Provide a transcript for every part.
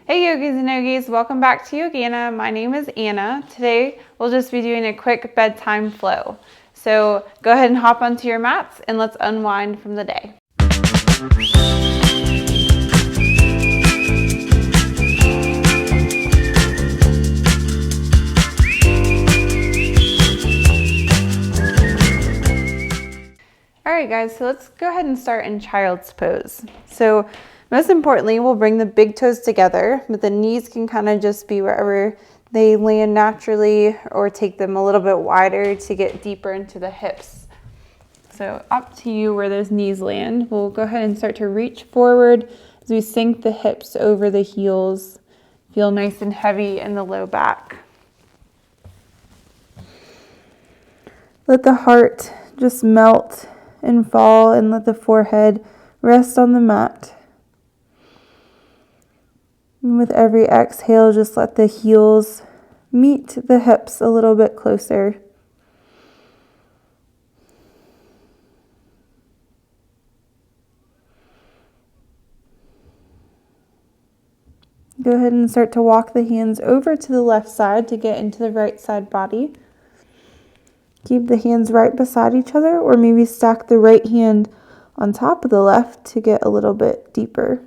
Hey yogis and yogis, welcome back to Yogana. My name is Anna. Today we'll just be doing a quick bedtime flow. So go ahead and hop onto your mats and let's unwind from the day. Alright guys, so let's go ahead and start in child's pose. So most importantly, we'll bring the big toes together, but the knees can kind of just be wherever they land naturally, or take them a little bit wider to get deeper into the hips. So up to you where those knees land. We'll go ahead and start to reach forward as we sink the hips over the heels. Feel nice and heavy in the low back. Let the heart just melt and fall, and let the forehead rest on the mat. And with every exhale, just let the heels meet the hips a little bit closer. Go ahead and start to walk the hands over to the left side to get into the right side body. Keep the hands right beside each other, or maybe stack the right hand on top of the left to get a little bit deeper.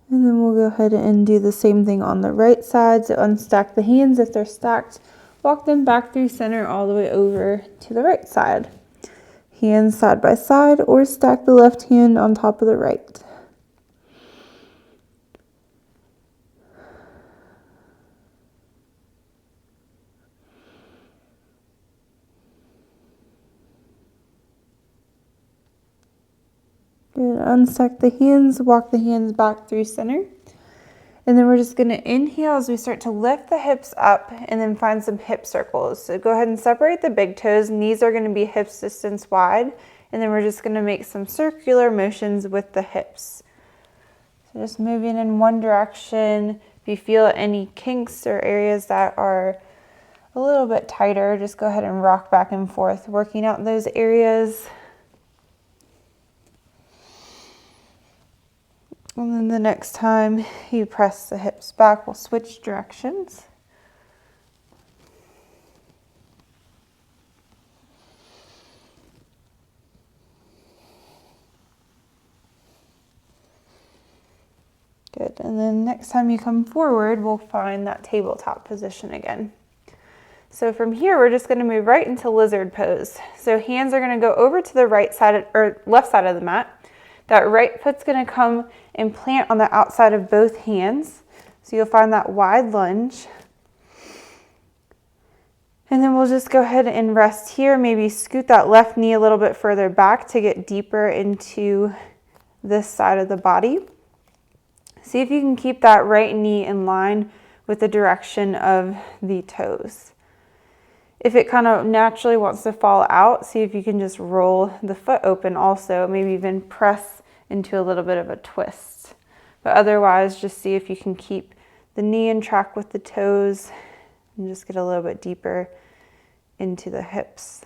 And then we'll go ahead and do the same thing on the right side. So unstack the hands if they're stacked. Walk them back through center all the way over to the right side. Hands side by side, or stack the left hand on top of the right. Good. Unstack the hands, walk the hands back through center. And then we're just going to inhale as we start to lift the hips up and then find some hip circles. So go ahead and separate the big toes. Knees are going to be hips distance wide. And then we're just going to make some circular motions with the hips. So just moving in one direction. If you feel any kinks or areas that are a little bit tighter, just go ahead and rock back and forth, working out those areas. And then the next time you press the hips back, we'll switch directions. Good. And then next time you come forward, we'll find that tabletop position again. So from here, we're just going to move right into lizard pose. So hands are going to go over to the right side or left side of the mat. That right foot's going to come and plant on the outside of both hands. So you'll find that wide lunge. And then we'll just go ahead and rest here. Maybe scoot that left knee a little bit further back to get deeper into this side of the body. See if you can keep that right knee in line with the direction of the toes. If it kind of naturally wants to fall out, see if you can just roll the foot open also, maybe even press into a little bit of a twist. But otherwise, just see if you can keep the knee in track with the toes and just get a little bit deeper into the hips.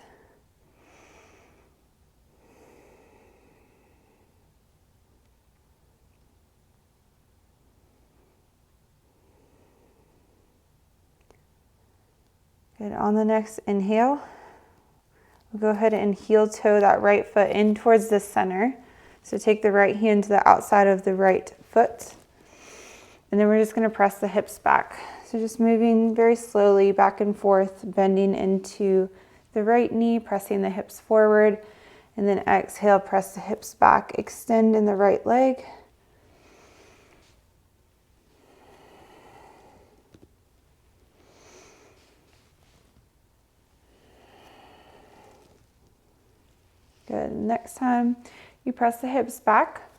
Good. On the next inhale, we'll go ahead and heel toe that right foot in towards the center. So take the right hand to the outside of the right foot. And then we're just going to press the hips back. So just moving very slowly back and forth, bending into the right knee, pressing the hips forward. And then exhale, press the hips back, extend in the right leg. Good. Next time you press the hips back,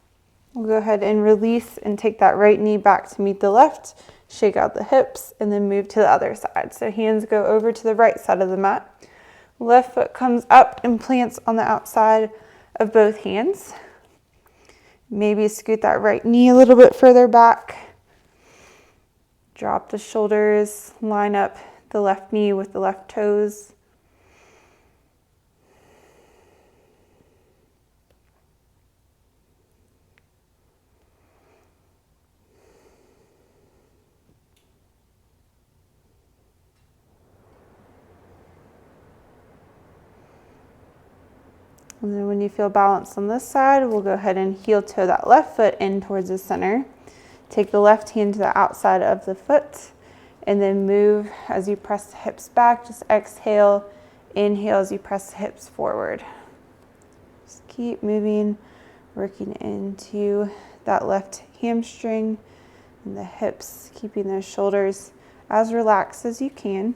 we'll go ahead and release and take that right knee back to meet the left, shake out the hips, and then move to the other side. So hands go over to the right side of the mat. Left foot comes up and plants on the outside of both hands. Maybe scoot that right knee a little bit further back. Drop the shoulders, line up the left knee with the left toes. And then when you feel balanced on this side, we'll go ahead and heel toe that left foot in towards the center. Take the left hand to the outside of the foot and then move as you press the hips back. Just exhale, inhale as you press the hips forward. Just keep moving, working into that left hamstring and the hips, keeping those shoulders as relaxed as you can.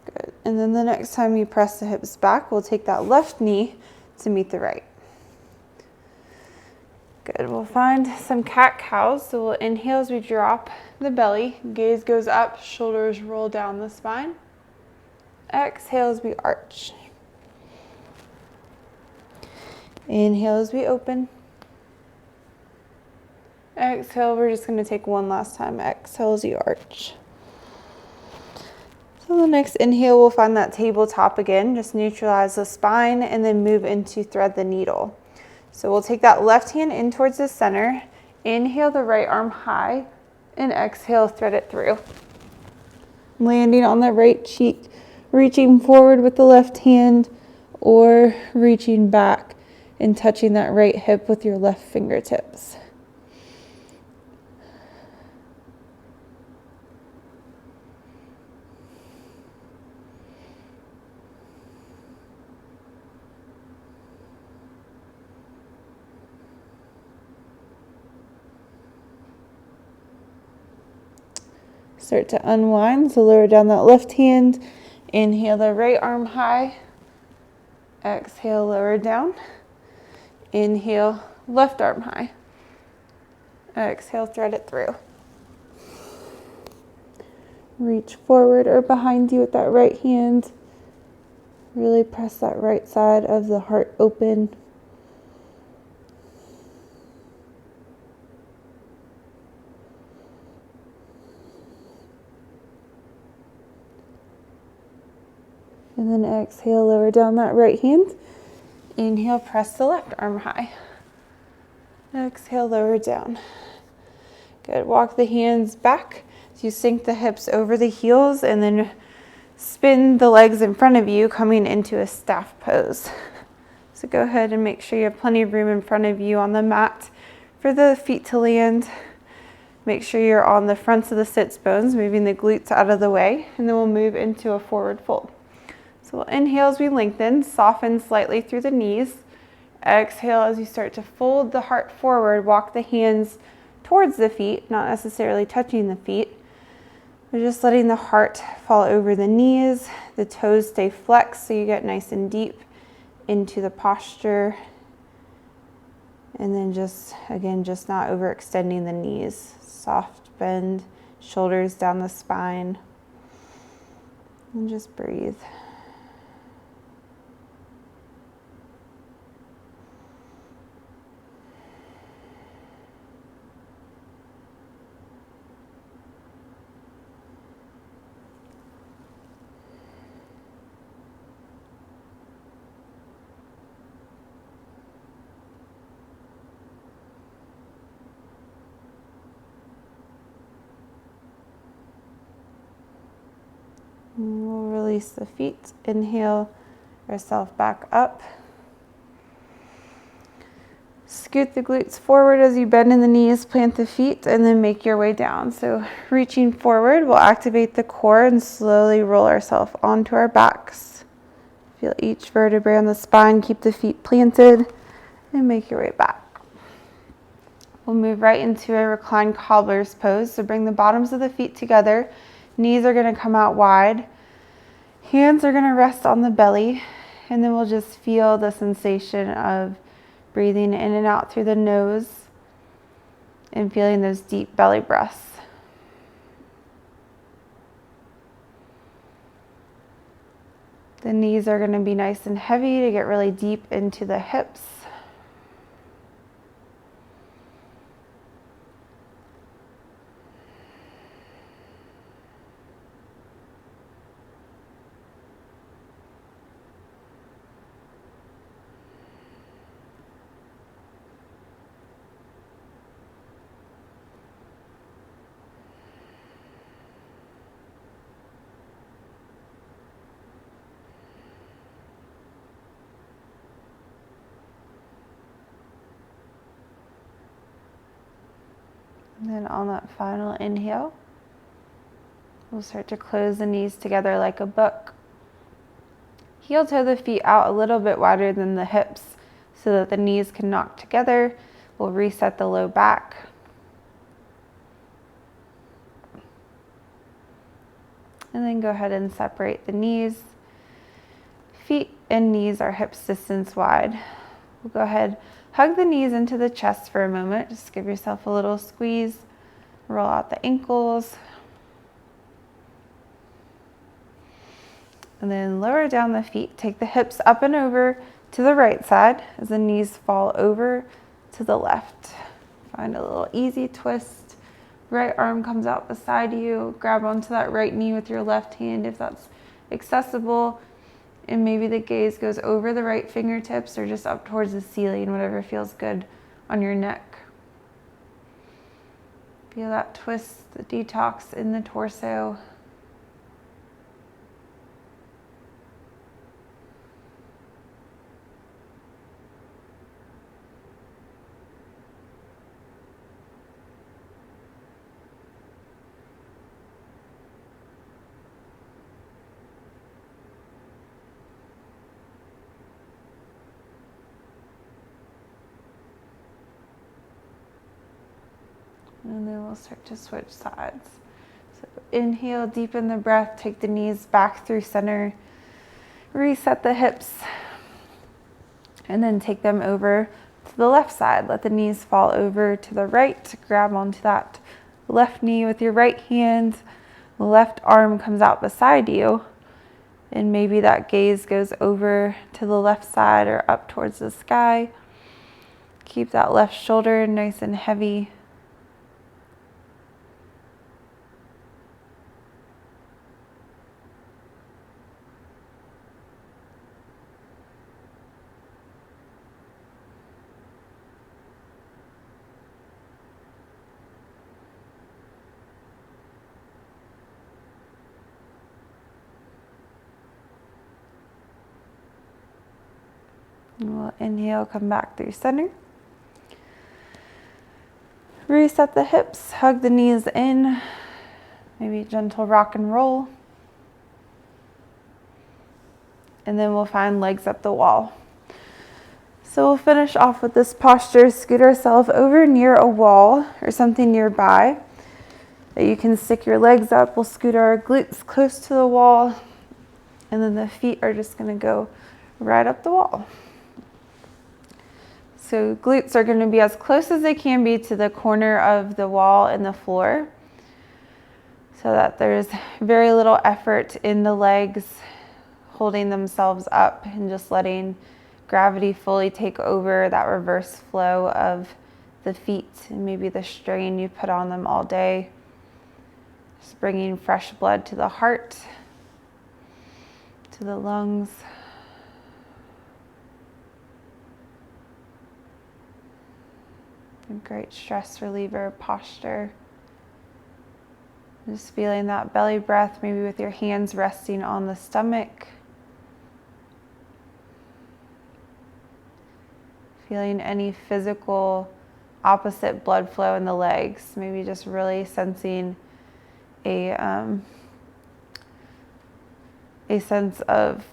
Good. And then the next time you press the hips back, we'll take that left knee to meet the right. Good. We'll find some cat-cows. So we'll inhale as we drop the belly. Gaze goes up, shoulders roll down the spine. Exhale as we arch. Inhale as we open. Exhale, we're just going to take one last time. Exhale as you arch. So the next inhale, we'll find that tabletop again. Just neutralize the spine and then move into thread the needle. So we'll take that left hand in towards the center. Inhale the right arm high and exhale, thread it through. Landing on the right cheek, reaching forward with the left hand or reaching back and touching that right hip with your left fingertips. Start to unwind, so lower down that left hand. Inhale the right arm high. Exhale, lower down. Inhale, left arm high. Exhale, thread it through. Reach forward or behind you with that right hand. Really press that right side of the heart open. And then exhale, lower down that right hand. Inhale, press the left arm high. Exhale, lower down. Good. Walk the hands back. So you sink the hips over the heels and then spin the legs in front of you, coming into a staff pose. So go ahead and make sure you have plenty of room in front of you on the mat for the feet to land. Make sure you're on the fronts of the sits bones, moving the glutes out of the way, and then we'll move into a forward fold. So we'll inhale as we lengthen, soften slightly through the knees. Exhale as you start to fold the heart forward, walk the hands towards the feet, not necessarily touching the feet. We're just letting the heart fall over the knees, the toes stay flexed so you get nice and deep into the posture. And then just, again, just not overextending the knees. Soft bend, shoulders down the spine, and just breathe. And we'll release the feet. Inhale ourselves back up. Scoot the glutes forward as you bend in the knees, plant the feet, and then make your way down. So reaching forward, we'll activate the core and slowly roll ourselves onto our backs. Feel each vertebrae on the spine, keep the feet planted, and make your way back. We'll move right into a reclined cobbler's pose. So bring the bottoms of the feet together. Knees are going to come out wide. Hands are going to rest on the belly. And then we'll just feel the sensation of breathing in and out through the nose and feeling those deep belly breaths. The knees are going to be nice and heavy to get really deep into the hips. And then on that final inhale, we'll start to close the knees together like a book. Heel toe the feet out a little bit wider than the hips so that the knees can knock together. We'll reset the low back. And then go ahead and separate the knees. Feet and knees are hips distance wide. We'll go ahead, hug the knees into the chest for a moment. Just give yourself a little squeeze. Roll out the ankles. And then lower down the feet. Take the hips up and over to the right side as the knees fall over to the left. Find a little easy twist. Right arm comes out beside you. Grab onto that right knee with your left hand if that's accessible. And maybe the gaze goes over the right fingertips or just up towards the ceiling, whatever feels good on your neck. Feel that twist, the detox in the torso. And then we'll start to switch sides. So inhale, deepen the breath, take the knees back through center, reset the hips, and then take them over to the left side. Let the knees fall over to the right, grab onto that left knee with your right hand, the left arm comes out beside you, and maybe that gaze goes over to the left side or up towards the sky. Keep that left shoulder nice and heavy. And we'll inhale, come back through center. Reset the hips, hug the knees in, maybe a gentle rock and roll. And then we'll find legs up the wall. So we'll finish off with this posture, scoot ourselves over near a wall or something nearby that you can stick your legs up. We'll scoot our glutes close to the wall, and then the feet are just gonna go right up the wall. So glutes are going to be as close as they can be to the corner of the wall and the floor so that there's very little effort in the legs holding themselves up and just letting gravity fully take over that reverse flow of the feet and maybe the strain you put on them all day. Just bringing fresh blood to the heart, to the lungs. A great stress reliever posture. Just feeling that belly breath, maybe with your hands resting on the stomach. Feeling any physical opposite blood flow in the legs. Maybe just really sensing a sense of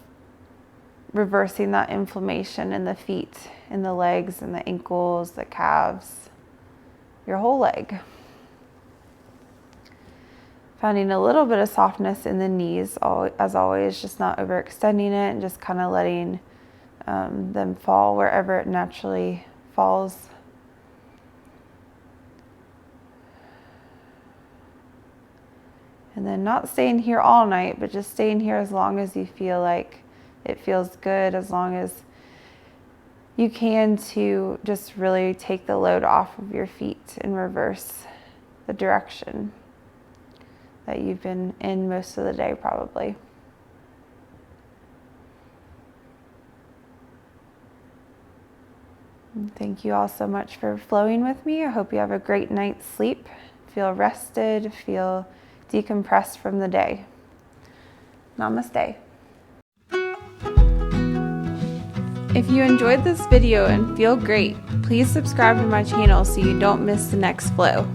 reversing that inflammation in the feet, in the legs, and the ankles, the calves, your whole leg. Finding a little bit of softness in the knees, as always, just not overextending it and just kind of letting them fall wherever it naturally falls. And then not staying here all night, but just staying here as long as you feel like it feels good, as long as you can, to just really take the load off of your feet and reverse the direction that you've been in most of the day probably. And thank you all so much for flowing with me. I hope you have a great night's sleep. Feel rested, feel decompressed from the day. Namaste. If you enjoyed this video and feel great, please subscribe to my channel so you don't miss the next flow.